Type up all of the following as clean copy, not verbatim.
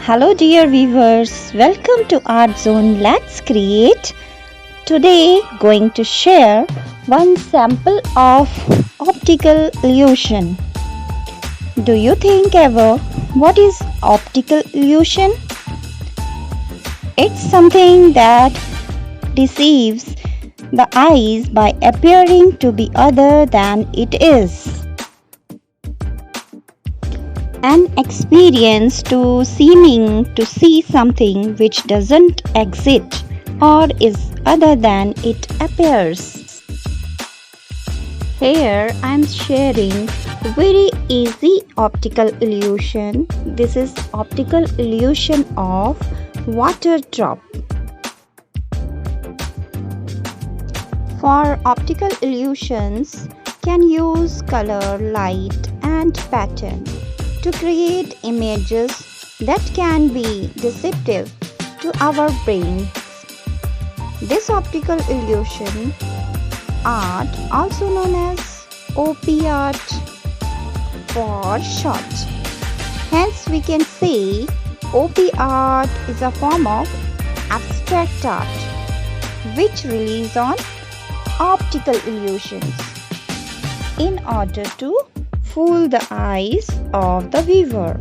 Hello dear viewers, welcome to Art Zone Let's Create. Today going to share one sample of optical illusion. Do you think ever what is optical illusion? It's something that deceives the eyes by appearing to be other than it is. An experience to seeming to see something which doesn't exist or is other than it appears. Here I am sharing very easy optical illusion. This is optical illusion of water drop. For optical illusions, can use color, light and pattern to create images that can be deceptive to our brains. This optical illusion art, also known as OP art for short. Hence we can say OP art is a form of abstract art which relies on optical illusions in order to fool the eyes of the viewer.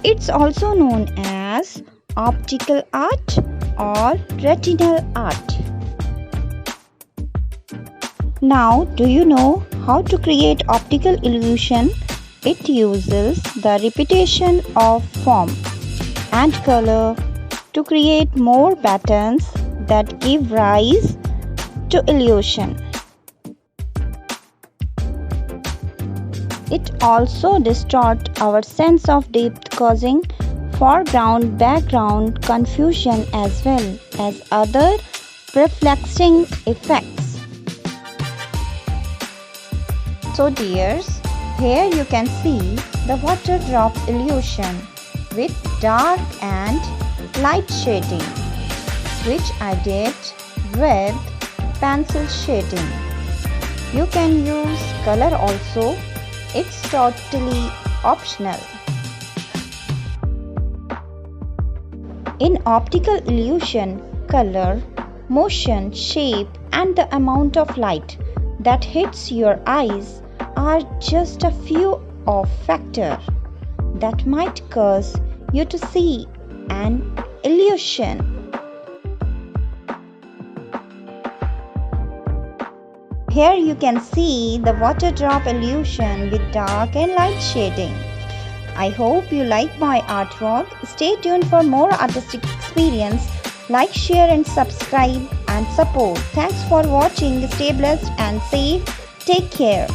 It's also known as optical art or retinal art. Now, do you know how to create optical illusion? It uses the repetition of form and color to create more patterns that give rise to illusion. It also distorts our sense of depth, causing foreground background confusion as well as other perplexing effects. So dears, here you can see the water drop illusion with dark and light shading, which I did with pencil shading. You can use color also. It's totally optional. In optical illusion, color, motion, shape and the amount of light that hits your eyes are just a few of factors that might cause you to see an illusion. Here you can see the water drop illusion with dark and light shading. I hope you like my artwork. Stay tuned for more artistic experience. Like, share and subscribe and support. Thanks for watching. Stay blessed and safe. Take care.